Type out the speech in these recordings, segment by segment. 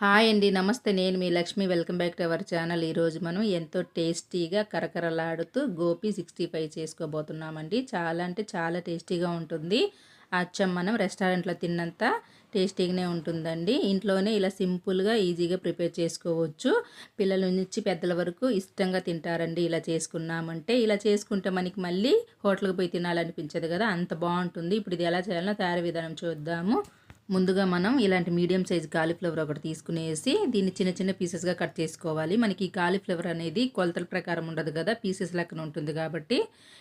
Hi అండి. నమస్తే. నేను మీ Lakshmi. Welcome back to our channel. ఈరోజు మనం ఎంతో టేస్టీగా కరకరలాడుతూ గోపి 65 చేసుకోబోతున్నామండి. చాలా అంటే చాలా టేస్టీగా ఉంటుంది. అచ్చం మనం రెస్టారెంట్‌లో తిన్నంత టేస్టీగానే ఉంటుందండి. ఇంట్లోనే ఇలా సింపుల్‌గా, ఈజీగా ప్రిపేర్ చేసుకోవచ్చు. పిల్లల నుంచి పెద్దల వరకు ఇష్టంగా తింటారండి ఇలా చేసుకున్నామంటే. ఇలా చేసుకుంటే మనకి మళ్ళీ హోటల్‌కి పోయి తినాలనిపించదు కదా! అంత బావుంటుంది. ఇప్పుడు ఇది ఎలా చేయాలో తయారీ విధానం చూద్దాము. ముందుగా మనం ఇలాంటి మీడియం సైజ్ కాలీఫ్లవర్ ఒకటి తీసుకునేసి దీన్ని చిన్న చిన్న పీసెస్‌గా కట్ చేసుకోవాలి. మనకి ఈ కాలీఫ్లవర్ అనేది కొలతల ప్రకారం ఉండదు కదా! పీసెస్ లెక్కన ఉంటుంది కాబట్టి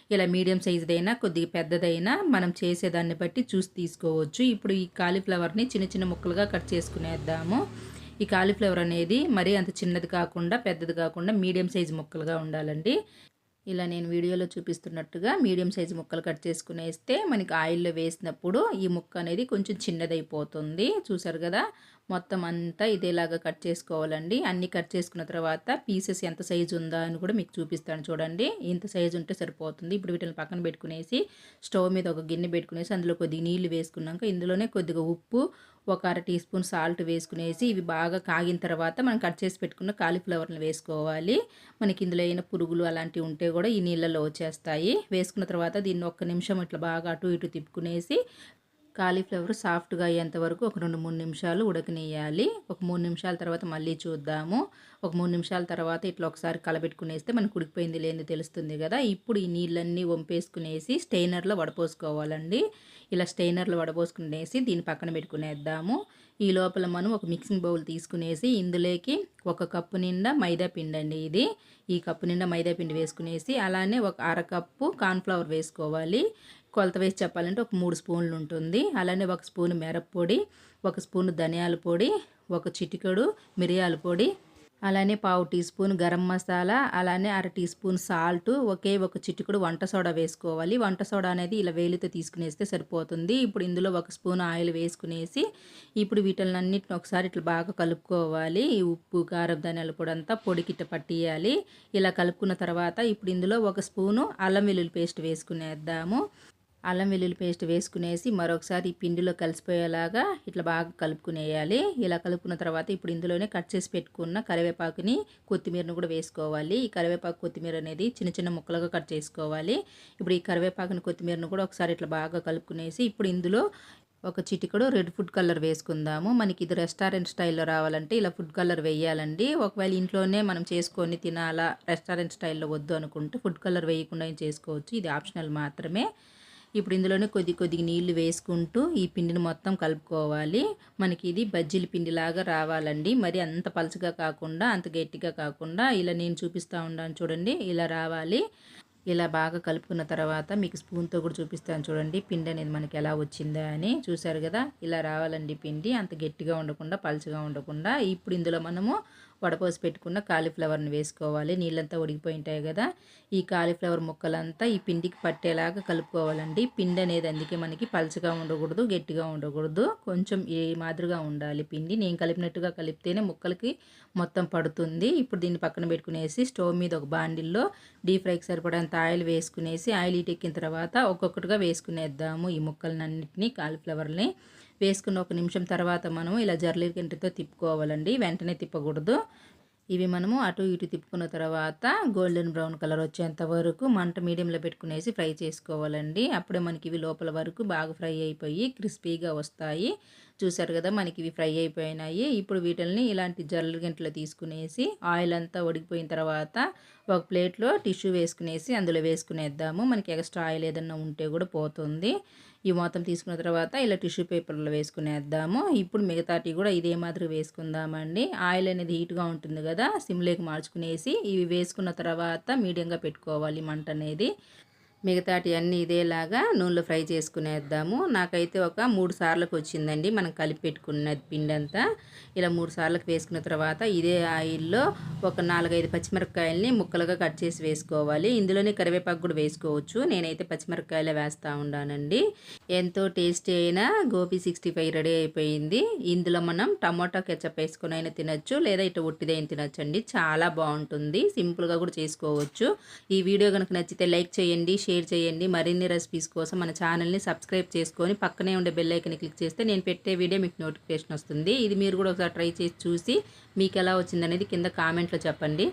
ఇలా మీడియం సైజ్‌దైనా, కొద్దిగా పెద్దదైనా మనం చేసేదాన్ని బట్టి చూసి తీసుకోవచ్చు. ఇప్పుడు ఈ కాలీఫ్లవర్‌ని చిన్న చిన్న ముక్కలుగా కట్ చేసుకునేద్దాము. ఈ కాలీఫ్లవర్ అనేది మరీ అంత చిన్నది కాకుండా, పెద్దది కాకుండా మీడియం సైజ్ ముక్కలుగా ఉండాలండి. ఇలా నేను వీడియోలో చూపిస్తున్నట్టుగా మీడియం సైజు ముక్కలు కట్ చేసుకునేస్తే మనకి ఆయిల్‌లో వేసినప్పుడు ఈ ముక్క అనేది కొంచెం చిన్నదైపోతుంది. చూసారు కదా! మొత్తం అంతా ఇదేలాగా కట్ చేసుకోవాలండి. అన్నీ కట్ చేసుకున్న తర్వాత పీసెస్ ఎంత సైజు ఉందా అని కూడా మీకు చూపిస్తాను చూడండి. ఇంత సైజు ఉంటే సరిపోతుంది. ఇప్పుడు వీటిని పక్కన పెట్టుకునేసి స్టవ్ మీద ఒక గిన్నె పెట్టుకునేసి అందులో కొద్దిగా నీళ్లు వేసుకున్నాక ఇందులోనే కొద్దిగా ఉప్పు, ఒక అర టీ స్పూన్ సాల్ట్ వేసుకునేసి ఇవి బాగా కాగిన తర్వాత మనం కట్ చేసి పెట్టుకున్న కాలీఫ్లవర్‌ని వేసుకోవాలి. మనకి ఇందులో అయిన పురుగులు అలాంటివి ఉంటే కూడా ఈ నీళ్ళలో వచ్చేస్తాయి. వేసుకున్న తర్వాత దీన్ని ఒక్క నిమిషం ఇట్లా బాగా అటు ఇటు తిప్పుకునేసి కాలీఫ్లవర్ సాఫ్ట్‌గా అయ్యేంత వరకు ఒక 2, 3 నిమిషాలు ఉడకనియ్యాలి. ఒక 3 నిమిషాల తర్వాత మళ్ళీ చూద్దాము. ఒక 3 నిమిషాల తర్వాత ఇట్లా ఒకసారి కలబెట్టుకునేస్తే మనకు ఉడికిపోయింది లేనిది తెలుస్తుంది కదా! ఇప్పుడు ఈ నీళ్ళన్నీ వంపేసుకునేసి స్టెయినర్‌లో వడపోసుకోవాలండి. ఇలా స్టెయినర్‌లో వడపోసుకునేసి దీన్ని పక్కన పెట్టుకునేద్దాము. ఈ లోపల మనం ఒక మిక్సింగ్ బౌల్ తీసుకునేసి ఇందులోకి ఒక కప్పు నిండా మైదా పిండండి ఇది. ఈ కప్పు నిండా మైదా పిండి వేసుకునేసి అలానే ఒక అర కప్పు కార్న్‌ఫ్లవర్ వేసుకోవాలి. కొలత వేసి చెప్పాలంటే ఒక 3 స్పూన్లు ఉంటుంది. అలానే ఒక స్పూను మిరప్పొడి, ఒక స్పూను ధనియాల పొడి, ఒక చిటికెడు మిరియాల పొడి, అలానే పావు టీ స్పూన్ గరం మసాలా, అలానే అర టీ స్పూన్ సాల్టు, ఒకే ఒక చిటికెడు వంట సోడా వేసుకోవాలి. వంట సోడా అనేది ఇలా వేలితో తీసుకునేస్తే సరిపోతుంది. ఇప్పుడు ఇందులో ఒక స్పూన్ ఆయిల్ వేసుకునేసి ఇప్పుడు వీటిలన్నిటిని ఒకసారి ఇట్లా బాగా కలుపుకోవాలి. ఈ ఉప్పు, కారం, ధనియాల పొడి అంతా పొడికిట్ట పట్టియాలి. ఇలా కలుపుకున్న తర్వాత ఇప్పుడు ఇందులో ఒక స్పూను అల్లం వెల్లుల్లి పేస్ట్ వేసుకునేద్దాము. అల్లం వెల్లుల్లి పేస్ట్ వేసుకునేసి మరొకసారి ఈ పిండిలో కలిసిపోయేలాగా ఇట్లా బాగా కలుపుకునేయాలి. ఇలా కలుపుకున్న తర్వాత ఇప్పుడు ఇందులోనే కట్ చేసి పెట్టుకున్న కరివేపాకుని, కొత్తిమీరను కూడా వేసుకోవాలి. ఈ కరివేపాకు, కొత్తిమీర అనేది చిన్న చిన్న ముక్కలుగా కట్ చేసుకోవాలి. ఇప్పుడు ఈ కరివేపాకుని, కొత్తిమీరను కూడా ఒకసారి ఇట్లా బాగా కలుపుకునేసి ఇప్పుడు ఇందులో ఒక చిటికెడు రెడ్ ఫుడ్ కలర్ వేసుకుందాము. మనకి ఇది రెస్టారెంట్ స్టైల్‌లో రావాలంటే ఇలా ఫుడ్ కలర్ వేయాలండి. ఒకవేళ ఇంట్లోనే మనం చేసుకొని తినాలా, రెస్టారెంట్ స్టైల్‌లో వద్దు అనుకుంటే ఫుడ్ కలర్ వేయకుండా చేసుకోవచ్చు. ఇది ఆప్షనల్ మాత్రమే. ఇప్పుడు ఇందులోనే కొద్దిగా నీళ్లు వేసుకుంటూ ఈ పిండిని మొత్తం కలుపుకోవాలి. మనకి ఇది బజ్జీల పిండిలాగా రావాలండి. మరి అంత పలచగా కాకుండా, అంత గట్టిగా కాకుండా ఇలా నేను చూపిస్తూ ఉన్నాను చూడండి. ఇలా రావాలి. ఇలా బాగా కలుపుకున్న తర్వాత మీకు స్పూన్‌తో కూడా చూపిస్తాను చూడండి. పిండి అనేది మనకి ఎలా వచ్చిందా అని. చూసారు కదా! ఇలా రావాలండి పిండి. అంత గట్టిగా ఉండకుండా, పలచగా ఉండకుండా. ఇప్పుడు ఇందులో మనము వడపోసి పెట్టుకున్న కాలీఫ్లవర్‌ని వేసుకోవాలి. నీళ్ళంతా ఉడికిపోయి ఉంటాయి కదా! ఈ కాలీఫ్లవర్ ముక్కలంతా ఈ పిండికి పట్టేలాగా కలుపుకోవాలండి. పిండి అనేది అందుకే మనకి పలచగా ఉండకూడదు, గట్టిగా ఉండకూడదు. కొంచెం ఈ మాదిరిగా ఉండాలి పిండి. నేను కలిపినట్టుగా కలిపితేనే ముక్కలకి మొత్తం పడుతుంది. ఇప్పుడు దీన్ని పక్కన పెట్టుకునేసి స్టవ్ మీద ఒక బాండిల్లో డీప్ ఫ్రైకి సరిపడంత ఆయిల్ వేసుకునేసి ఆయిల్ హీటెక్కిన తర్వాత ఒక్కొక్కటిగా వేసుకునేద్దాము ఈ ముక్కలన్నింటినీ, కాలీఫ్లవర్ని. వేసుకున్న ఒక నిమిషం తర్వాత మనం ఇలా జర్లీ గంటెతో తిప్పుకోవాలండి. వెంటనే తిప్పకూడదు. ఇవి మనము అటు ఇటు తిప్పుకున్న తర్వాత గోల్డెన్ బ్రౌన్ కలర్ వచ్చేంత వరకు మంట మీడియంలో పెట్టుకునేసి ఫ్రై చేసుకోవాలండి. అప్పుడే మనకి ఇవి లోపల వరకు బాగా ఫ్రై అయిపోయి క్రిస్పీగా వస్తాయి. చూసారు కదా! మనకి ఇవి ఫ్రై అయిపోయినాయి. ఇప్పుడు వీటిల్ని ఇలాంటి జల్లెడ గంటలో తీసుకునేసి ఆయిల్ అంతా ఉడికిపోయిన తర్వాత ఒక ప్లేట్‌లో టిష్యూ వేసుకునేసి అందులో వేసుకునేద్దాము. మనకి ఎక్స్ట్రా ఆయిల్ ఏదన్నా ఉంటే కూడా పోతుంది. ఇవి మొత్తం తీసుకున్న తర్వాత ఇలా టిష్యూ పేపర్‌లో వేసుకునేద్దాము. ఇప్పుడు మిగతాటివి కూడా ఇదే మాదిరి వేసుకుందామండి. ఆయిల్ అనేది హీట్‌గా ఉంటుంది కదా! సిమ్‌లోకి మార్చుకునేసి ఇవి వేసుకున్న తర్వాత మీడియంగా పెట్టుకోవాలి మంట అనేది. మిగతాటియన్నీ ఇదేలాగా నూనెలో ఫ్రై చేసుకునేద్దాము. నాకైతే ఒక 3 సార్లకు వచ్చిందండి మనం కలిపి పెట్టుకున్న పిండంతా. ఇలా 3 సార్లకు వేసుకున్న తర్వాత ఇదే ఆయిల్‌లో ఒక 4, 5 పచ్చిమిరపకాయలని ముక్కలుగా కట్ చేసి వేసుకోవాలి. ఇందులోనే కరివేపాకు కూడా వేసుకోవచ్చు. నేనైతే పచ్చిమిరపకాయలే వేస్తా ఉండానండి. ఎంతో టేస్టీ అయిన గోబీ 65 రెడీ అయిపోయింది. ఇందులో మనం టమాటా కెచప్ వేసుకొనైనా తినొచ్చు, లేదా ఇట్లా ఉట్టిదైనా తినొచ్చండి. చాలా బావుంటుంది. సింపుల్‌గా కూడా చేసుకోవచ్చు. ఈ వీడియో గనుక నచ్చితే లైక్ చేయండి, షేర్ షేర్ చేయండి. మరిన్ని రెసిపీస్ కోసం మన ఛానల్ని సబ్స్క్రైబ్ చేసుకొని పక్కనే ఉండే బెల్ ఐకాన్ని క్లిక్ చేస్తే నేను పెట్టే వీడియో మీకు నోటిఫికేషన్ వస్తుంది. ఇది మీరు కూడా ఒకసారి ట్రై చేసి చూసి మీకు ఎలా వచ్చిందనేది కింద కామెంట్లో చెప్పండి.